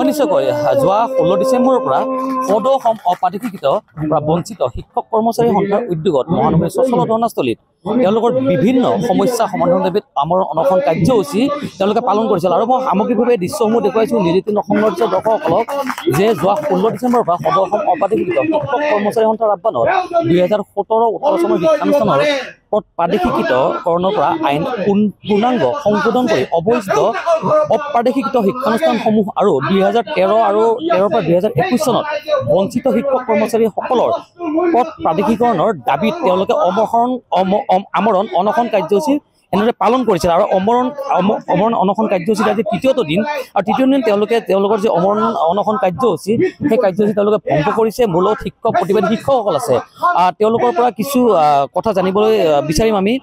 নিশ্চয়কৈ যোৱা 16 ডিচেম্বৰৰ পৰা সদ অসম অপাধিকৃত পৰা বঞ্চিত শিক্ষক কৰ্মচাৰী সন্থাৰ উদ্যোগত মহানগৰীৰ স্বচ্ছল ধৰ্ণাস্থলীত তেওঁলোকৰ বিভিন্ন সমস্যা সমাধানৰ বাবে আমাৰ অনশন কাৰ্যসূচী তেওঁলোকে পালন কৰিছিল। আৰু মই সামগ্ৰিকভাৱে দৃশ্যসমূহ দেখুৱাইছোঁ নিউজ 18 অসম নিউজৰ দৰ্শকসকলক যে যোৱা 16 ডিচেম্বৰৰ পৰা সদ অসম অপাধিকৃত শিক্ষক কৰ্মচাৰী সন্থাৰ আহ্বানত 2017-18 চনৰ শিক্ষানুষ্ঠানৰ প্ৰাদেশিকীকৰণৰ পৰা আইন পূৰ্ণাংগ সংশোধন কৰি অবৈধ অপ্ৰাদেশিকৃত শিক্ষানুষ্ঠানসমূহ আৰু 2013 আৰু 13 পৰা 2021 চনত বঞ্চিত শিক্ষক কৰ্মচাৰীসকলৰ পদ প্ৰাদেশিকৰণৰ দাবীত তেওঁলোকে আমৰণ অনশন কাৰ্যসূচী এনেদৰে পালন কৰিছিল। আৰু আমৰণ অনশন কাৰ্যসূচীত আজি তৃতীয়টো দিন, আৰু তৃতীয় দিন তেওঁলোকৰ যি আমৰণ অনশন কাৰ্যসূচী সেই কাৰ্যসূচী তেওঁলোকে ভংগ কৰিছে। মোৰ লগত শিক্ষক প্ৰতিবাদী শিক্ষকসকল আছে, তেওঁলোকৰ পৰা কিছু কথা জানিবলৈ বিচাৰিম আমি।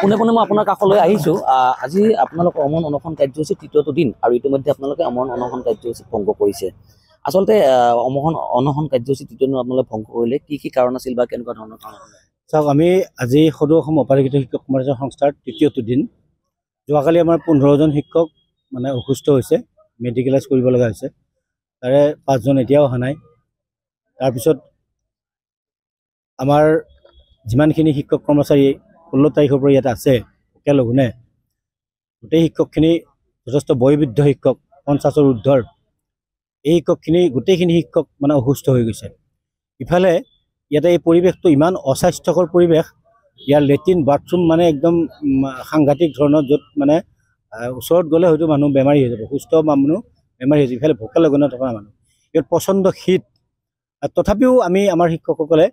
পোনে পোনে মই আপোনাৰ কাষলৈ আহিছোঁ। আজি আপোনালোকৰ আমৰণ অনশন কাৰ্যসূচী তৃতীয়টো দিন, আৰু ইতিমধ্যে আপোনালোকে আমৰণ অনশন কাৰ্যসূচী ভংগ কৰিছে। আচলতে আমৰণ অনশন কাৰ্যসূচী তৃতীয় দিন আপোনালোকে ভংগ কৰিলে কি কাৰণ আছিল বা কেনেকুৱা ধৰণৰ কাৰণ? চাওক, আমি আজি সদৌ অসম অপাধিকৃত শিক্ষক কৰ্মচাৰী সংস্থাৰ তৃতীয়টো দিন। যোৱাকালি আমাৰ 15জন শিক্ষক অসুস্থ হৈছে, মেডিকেলাইজ কৰিব লগা হৈছে। তাৰে 5জন এতিয়াও অহা নাই। তাৰপিছত আমাৰ যিমানখিনি শিক্ষক কৰ্মচাৰী 16 তাৰিখৰ পৰা ইয়াত আছে একেলগে, গোটেই শিক্ষকখিনি যথেষ্ট বয়োবৃদ্ধ শিক্ষক, 50ৰ ঊৰ্ধৰ, এই শিক্ষকখিনি গোটেইখিনি শিক্ষক অসুস্থ হৈ গৈছে। ইফালে ইয়াতে এই পৰিৱেশটো ইমান অস্বাস্থ্যকৰ পৰিৱেশ, ইয়াৰ লেট্ৰিন বাথৰুম একদম সাংঘাতিক ধৰণৰ, য'ত ওচৰত গ'লে হয়তো মানুহ বেমাৰী হৈ যাব, সুস্থ মানুহ বেমাৰী হৈ যাব। ইফালে ভোকে লগা থকা মানুহ, ইয়াত প্ৰচণ্ড শীত। তথাপিও আমি আমাৰ শিক্ষকসকলে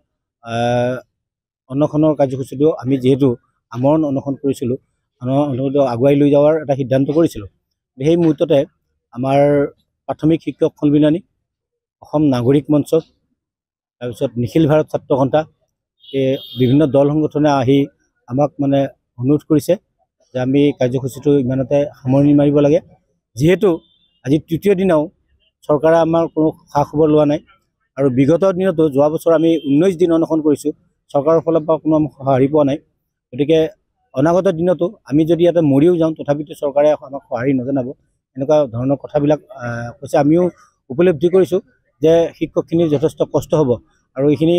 অনশনৰ কাৰ্যসূচীটো আমি যিহেতু আমৰণ অনশন কৰিছিলোঁ, অনশনটো আগুৱাই লৈ যোৱাৰ এটা সিদ্ধান্ত কৰিছিলোঁ। সেই মুহূৰ্ততে আমাৰ প্ৰাথমিক শিক্ষক সন্মিলনী, অসম নাগৰিক মঞ্চ, তাৰপিছত নিখিল ভাৰত ছাত্ৰ সন্থা, এই বিভিন্ন দল সংগঠনে আহি আমাক অনুৰোধ কৰিছে যে আমি কাৰ্যসূচীটো ইমানতে সামৰণি মাৰিব লাগে। যিহেতু আজি তৃতীয় দিনাও চৰকাৰে আমাৰ কোনো খা খবৰ লোৱা নাই, আৰু বিগত দিনতো যোৱা বছৰ আমি 19 দিন অনশন কৰিছোঁ, চৰকাৰৰ ফালৰ পৰা কোনো সঁহাৰি পোৱা নাই। গতিকে অনাগত দিনতো আমি যদি ইয়াতে মৰিও যাওঁ, তথাপিতো চৰকাৰে আমাক সঁহাৰি নজনাব, এনেকুৱা ধৰণৰ কথাবিলাক কৈছে। আমিও উপলব্ধি কৰিছোঁ যে শিক্ষকখিনিৰ যথেষ্ট কষ্ট হ'ব, আৰু এইখিনি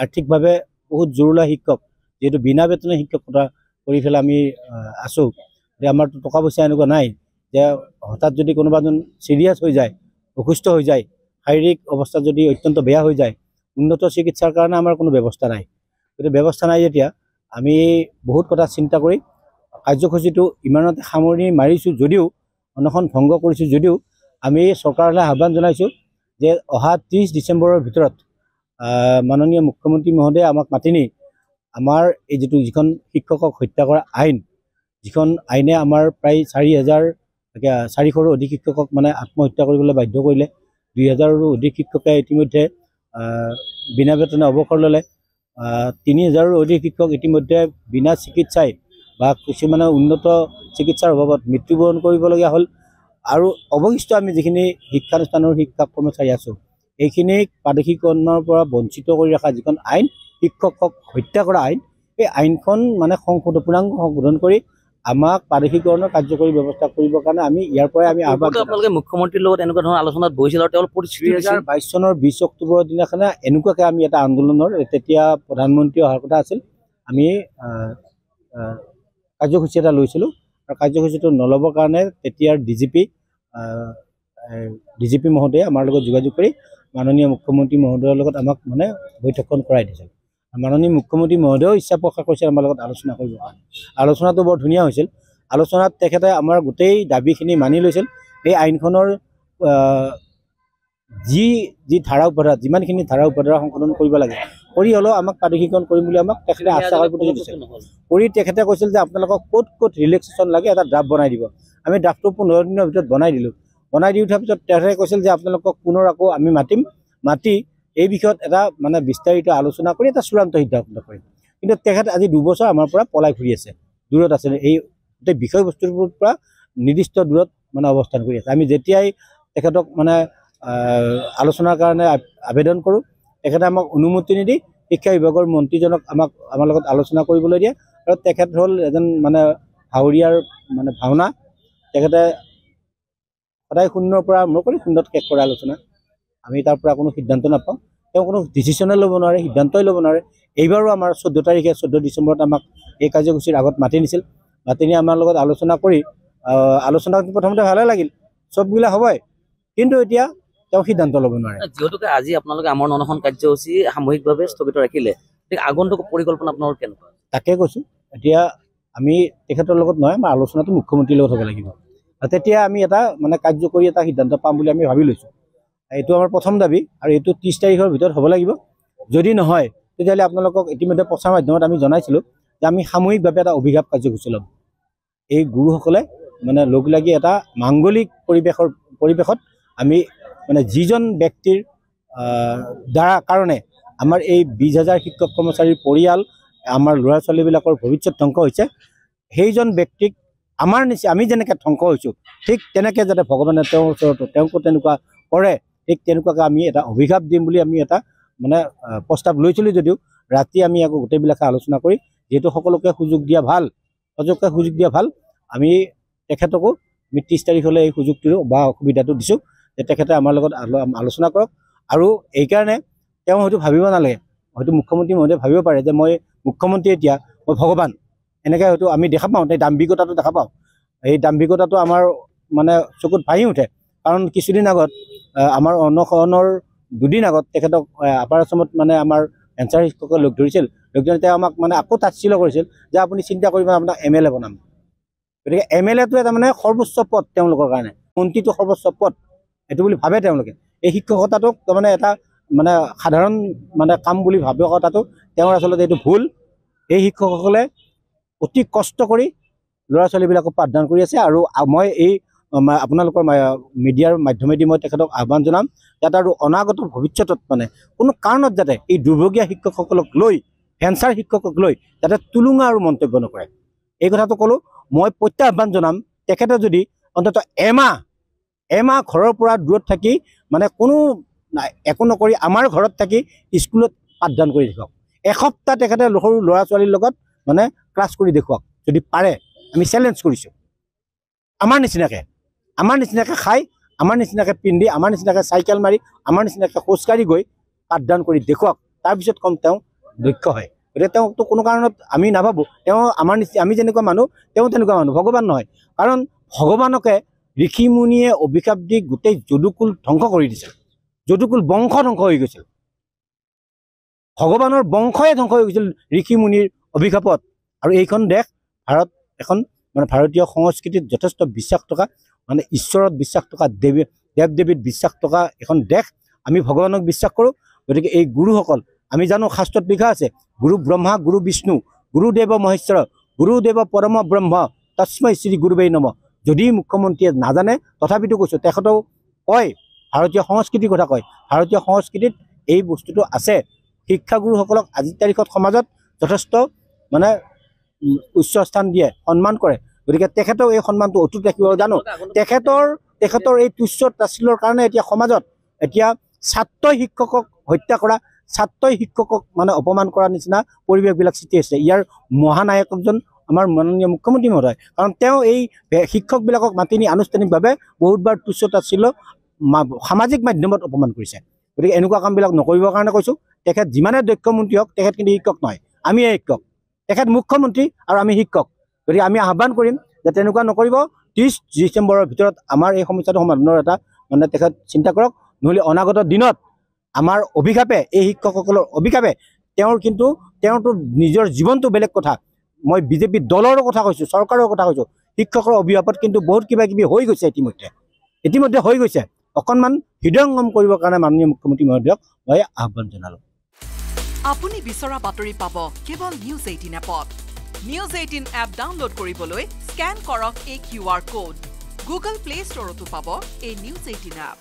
আৰ্থিকভাৱে বহুত জৰুৰীলা শিক্ষক, যিহেতু বিনা বেতনে শিক্ষকতা কৰি পেলাই আমি আছোঁ। যে আমাৰতো টকা পইচা এনেকুৱা নাই যে হঠাৎ যদি কোনোবা এজন চিৰিয়াছ হৈ যায়, অসুস্থ হৈ যায়, শাৰীৰিক অৱস্থা যদি অত্যন্ত বেয়া হৈ যায়, উন্নত চিকিৎসাৰ কাৰণে আমাৰ কোনো ব্যৱস্থা নাই। গতিকে ব্যৱস্থা নাই যেতিয়া আমি বহুত কথা চিন্তা কৰি কাৰ্যসূচীটো ইমানতে সামৰণি মাৰিছোঁ যদিও, অনশন ভংগ কৰিছোঁ যদিও, আমি চৰকাৰলৈ আহ্বান জনাইছোঁ যে অহা 30 ডিচেম্বৰৰ ভিতৰত মাননীয় মুখ্যমন্ত্ৰী মহোদয়ে আমাক মাতি নি আমাৰ এই যিখন শিক্ষকক হত্যা কৰা আইন, যিখন আইনে আমাৰ প্ৰায় 4,400ৰো অধিক শিক্ষকক আত্মহত্যা কৰিবলৈ বাধ্য কৰিলে, 2,000ৰো অধিক শিক্ষকে ইতিমধ্যে বিনা বেতনে অৱসৰ ল'লে, 3,000ৰো অধিক শিক্ষক ইতিমধ্যে বিনা চিকিৎসাই বা কিছুমানে উন্নত চিকিৎসাৰ অভাৱত মৃত্যুবৰণ কৰিবলগীয়া হ'ল। আৰু অৱশিষ্ট আমি যিখিনি শিক্ষানুষ্ঠানৰ শিক্ষক কৰ্মচাৰী আছোঁ, এইখিনিক প্ৰাদেশিকৰণৰ পৰা বঞ্চিত কৰি ৰখা যিখন আইন, শিক্ষকক হত্যা কৰা আইন, এই আইনখন পূৰ্ণাংগ সংশোধন কৰি আমাক প্ৰাদেশিকৰণৰ কাৰ্যকৰী ব্যৱস্থা কৰিবৰ কাৰণে আমি ইয়াৰ পৰাই আমি আহ্বান। আপোনালোকে মুখ্যমন্ত্ৰীৰ লগত এনেকুৱা ধৰণৰ আলোচনাত বহিছিল, আৰু তেওঁৰ 2022 চনৰ 20 অক্টোবৰৰ দিনাখনে এনেকুৱাকৈ আমি এটা আন্দোলনৰ, তেতিয়া প্ৰধানমন্ত্ৰী অহাৰ কথা আছিল, আমি কাৰ্যসূচী এটা লৈছিলোঁ। আৰু কাৰ্যসূচীটো নল'বৰ কাৰণে তেতিয়াৰ ডিজিপি মহোদয়ে আমাৰ লগত যোগাযোগ কৰি মাননীয় মুখ্যমন্ত্ৰী মহোদয়ৰ লগত আমাক বৈঠকখন কৰাই দিছিল। মাননীয় মুখ্যমন্ত্ৰী মহোদয়েও ইচ্ছা প্ৰকাশ কৰিছিল আমাৰ লগত আলোচনা কৰিবৰ কাৰণে। আলোচনাটো বৰ ধুনীয়া হৈছিল। আলোচনাত তেখেতে আমাৰ গোটেই দাবীখিনি মানি লৈছিল। এই আইনখনৰ যি ধাৰা উপাধাৰা, যিমানখিনি ধাৰা উপাধাৰা সংশোধন কৰিব লাগে কৰি হ'লেও আমাক প্ৰাদেশিকৰণ কৰিম বুলি আমাক তেখেতে আশ্বাস প্ৰতিশ্ৰুতি দিছিল। কৰি তেখেতে কৈছিল যে আপোনালোকক ক'ত ৰিলেক্সেশ্যন লাগে এটা ড্ৰাফ্ট বনাই দিব। আমি ড্ৰাফ্টটো 15 দিনৰ ভিতৰত বনাই দিলোঁ। বনাই দি উঠাৰ পিছত তেখেতে কৈছিল যে আপোনালোকক পুনৰ আকৌ আমি মাতি এই বিষয়ত এটা বিস্তাৰিত আলোচনা কৰি এটা চূড়ান্ত সিদ্ধান্ত কৰিম। কিন্তু তেখেত আজি 2 বছৰ আমাৰ পৰা পলাই ফুৰি আছে, দূৰত আছে, এই গোটেই বিষয়বস্তুৰ পৰা নিৰ্দিষ্ট দূৰত অৱস্থান কৰি আছে। আমি যেতিয়াই তেখেতক আলোচনাৰ কাৰণে আবেদন কৰোঁ, তেখেতে আমাক অনুমতি নিদি শিক্ষা বিভাগৰ মন্ত্ৰীজনক আমাৰ লগত আলোচনা কৰিবলৈ দিয়ে। আৰু তেখেত হ'ল এজন ভাৱৰীয়াৰ ভাওনা, তেখেতে সদায় শূন্যৰ পৰা আৰম্ভ কৰি শূন্যত শেষ কৰা আলোচনা আমি তাৰ পৰা কোনো সিদ্ধান্ত নাপাওঁ তেওঁ কোনো ডিচিশ্যনে ল'ব নোৱাৰে সিদ্ধান্তই ল'ব নোৱাৰে এইবাৰো আমাৰ 14 ডিচেম্বৰত আমাক এই কাৰ্যসূচীৰ আগত মাতি নিছিল মাতি নি আমাৰ লগত আলোচনা কৰি আলোচনা প্ৰথমতে ভালে লাগিল চববিলাক হ'বই কিন্তু এতিয়া তেওঁ সিদ্ধান্ত ল'ব নোৱাৰে যিহেতুকে আজি আপোনালোকে আমাৰ অনশন কাৰ্যসূচী সামূহিকভাৱে স্থগিত ৰাখিলে আগন্তুক পৰিকল্পনা আপোনালোকৰ কেনেকুৱা তাকে কৈছোঁ এতিয়া আমি তেখেতৰ লগত নহয় আমাৰ আলোচনাটো মুখ্যমন্ত্ৰীৰ লগত হ'ব লাগিব তেতিয়া আমি এটা মানে কাৰ্যকৰী এটা সিদ্ধান্ত পাম বুলি আমি ভাবি লৈছোঁ এইটো আমাৰ প্ৰথম দাবী আৰু এইটো 30 তাৰিখৰ ভিতৰত হ'ব লাগিব যদি নহয় তেতিয়াহ'লে আপোনালোকক ইতিমধ্যে প্ৰচাৰ মাধ্যমত আমি জনাইছিলোঁ যে আমি সামূহিকভাৱে এটা অভিঘাত কাৰ্যসূচী ল'ম এই গুৰুসকলে মানে লগ লাগি এটা মাংগলিক পৰিৱেশত আমি মানে যিজন ব্যক্তিৰ দ্বাৰা কাৰণে আমাৰ এই 20,000 শিক্ষক কৰ্মচাৰীৰ পৰিয়াল আমাৰ ল'ৰা ছোৱালীবিলাকৰ ভৱিষ্যত ধ্বংস হৈছে সেইজন ব্যক্তিক আমি যেনেকৈ ধ্বংস হৈছোঁ ঠিক তেনেকৈ যাতে ভগৱানে তেওঁৰ ওচৰতো তেওঁকো তেনেকুৱা কৰে ঠিক তেনেকুৱাকৈ আমি এটা অভিঘাত দিম বুলি আমি এটা মানে প্ৰস্তাৱ লৈছিলোঁ যদিও ৰাতি আমি আকৌ গোটেইবিলাকে আলোচনা কৰি যিহেতু সকলোকে সুযোগ দিয়া ভাল আমি তেখেতকো 30 তাৰিখলৈ এই সুযোগটো বা অসুবিধাটো দিছোঁ যে তেখেতে আমাৰ লগত আলোচনা কৰক আৰু এইকাৰণে তেওঁ হয়তো ভাবিব নালাগে হয়তো মুখ্যমন্ত্ৰী মহোদয়ে ভাবিব পাৰে যে মই মুখ্যমন্ত্ৰী এতিয়া মই ভগৱান এনেকৈ হয়তো আমি দেখা পাওঁ এই দাম্ভিকতাটো দেখা পাওঁ এই দাম্ভিকতাটো আমাৰ মানে চকুত ভাঁহি উঠে কাৰণ কিছুদিন আগত আমাৰ অনশনৰ 2 দিন আগত তেখেতক আপাৰ আছামত মানে আমাৰ এনচাৰ শিক্ষকে লগ ধৰিছিল লগ ধৰি তেওঁ আমাক মানে আকৌ তাচ্ছিল্য কৰিছিল যে আপুনি চিন্তা কৰিব আপোনাক MLA বনাম গতিকে MLAটো এটা মানে সৰ্বোচ্চ পদ তেওঁলোকৰ কাৰণে মন্ত্ৰীটো সৰ্বোচ্চ পদ এইটো বুলি ভাবে তেওঁলোকে এই শিক্ষকতাটোক তাৰমানে এটা মানে সাধাৰণ মানে কাম বুলি ভাবে কথাটো তেওঁৰ আচলতে এইটো ভুল এই শিক্ষকসকলে অতি কষ্ট কৰি ল'ৰা ছোৱালীবিলাকক পাঠদান কৰি আছে আৰু মই এই আপোনালোকৰ মিডিয়াৰ মাধ্যমেদি মই তেখেতক আহ্বান জনাম যাতে আৰু অনাগত ভৱিষ্যতত মানে কোনো কাৰণত যাতে এই দুৰ্ভগীয়া শিক্ষকসকলক লৈ ভেঞ্চাৰ শিক্ষকক লৈ যাতে তুলুঙা আৰু মন্তব্য নকৰে এই কথাটো ক'লোঁ মই প্ৰত্যাহ্বান জনাম তেখেতে যদি অন্ততঃ এমাহ ঘৰৰ পৰা দূৰত থাকি মানে কোনো একো নকৰি আমাৰ ঘৰত থাকি স্কুলত পাঠদান কৰি দেখুৱাওক এসপ্তাহ তেখেতে সৰু ল'ৰা ছোৱালীৰ লগত মানে ক্লাছ কৰি দেখুৱাওক যদি পাৰে আমি চেলেঞ্জ কৰিছোঁ আমাৰ নিচিনাকৈ খাই আমাৰ নিচিনাকৈ পিন্ধি আমাৰ নিচিনাকৈ চাইকেল মাৰি আমাৰ নিচিনাকৈ খোজকাঢ়ি গৈ পাঠদান কৰি দেখুৱাওক তাৰপিছত কম তেওঁ দক্ষ হয় গতিকে তেওঁকতো কোনো কাৰণত আমি নাভাবোঁ তেওঁ আমি যেনেকুৱা মানুহ তেওঁ তেনেকুৱা মানুহ ভগৱান নহয় কাৰণ ভগৱানকে ঋষি মুনিয়ে অভিশাপ দি গোটেই যদুকুল ধ্বংস কৰি দিছিল যদুকুল বংশ ধ্বংস হৈ গৈছিল ভগৱানৰ বংশই ধ্বংস হৈ গৈছিল ঋষি মুনিৰ অভিশাপত আৰু এইখন দেশ ভাৰত এখন মানে ভাৰতীয় সংস্কৃতিত যথেষ্ট বিশ্বাস থকা মানে ঈশ্বৰত বিশ্বাস থকা দেৱ দেৱীত বিশ্বাস থকা এখন দেশ আমি ভগৱানক বিশ্বাস কৰোঁ গতিকে এই গুৰুসকল আমি জানো শাস্ত্ৰত লিখা আছে গুৰু ব্ৰহ্মা গুৰু বিষ্ণু গুৰুদেৱ মহেশ্বৰ গুৰুদেৱ পৰম ব্ৰহ্ম তস্মৈ শ্ৰী গুৰুবেই নমঃ যদি মুখ্যমন্ত্ৰীয়ে নাজানে তথাপিতো কৈছোঁ তেখেতেও কয় ভাৰতীয় সংস্কৃতিৰ কথা কয় ভাৰতীয় সংস্কৃতিত এই বস্তুটো আছে শিক্ষাগুৰুসকলক আজিৰ তাৰিখত সমাজত যথেষ্ট মানে উচ্চ স্থান দিয়ে সন্মান কৰে গতিকে তেখেতেও এই সন্মানটো অটুট ৰাখিব জানো তেখেতৰ এই তুচ্ছ তাচ্ছিল্যৰ কাৰণে এতিয়া সমাজত এতিয়া ছাত্ৰই শিক্ষকক হত্যা কৰা ছাত্ৰই শিক্ষকক মানে অপমান কৰাৰ নিচিনা পৰিৱেশবিলাক সৃষ্টি হৈছে ইয়াৰ মহানায়কজন আমাৰ মাননীয় মুখ্যমন্ত্ৰী মহোদয় কাৰণ তেওঁ এই শিক্ষকবিলাকক মাতি নি আনুষ্ঠানিকভাৱে বহুতবাৰ তুচ্ছ তাচ্ছিল্য সামাজিক মাধ্যমত অপমান কৰিছে গতিকে এনেকুৱা কামবিলাক নকৰিবৰ কাৰণে কৈছোঁ তেখেত যিমানে দক্ষ মন্ত্ৰী হওক তেখেত কিন্তু শিক্ষক নহয় আমিয়ে শিক্ষক তেখেত মুখ্যমন্ত্ৰী আৰু আমি শিক্ষক গতিকে আমি আহ্বান কৰিম যে তেনেকুৱা নকৰিব 30 ডিচেম্বৰৰ ভিতৰত আমাৰ এই সমস্যাটো সমাধানৰ এটা মানে তেখেত চিন্তা কৰক নহ'লে অনাগত দিনত আমাৰ অভিশাপে এই শিক্ষকসকলৰ অভিশাপে তেওঁৰতো নিজৰ জীৱনটো বেলেগ কথা মই বিজেপি দলৰো কথা কৈছোঁ চৰকাৰৰ কথা কৈছোঁ শিক্ষকৰ অভিশাপত কিন্তু বহুত কিবা কিবি হৈ গৈছে ইতিমধ্যে হৈ গৈছে অকণমান হৃদয়ংগম কৰিবৰ কাৰণে মাননীয় মুখ্যমন্ত্ৰী মহোদয়ক মই আহ্বান জনালোঁ আপুনি বিচৰা বাতৰি পাব কেৱল নিউজ 18 এপত নিউজ 18 এপ ডাউনলোড কৰিবলৈ স্ক্যান কৰক এই QR কোড গুগল প্লে ষ্টৰতো পাব এই নিউজ 18 এপ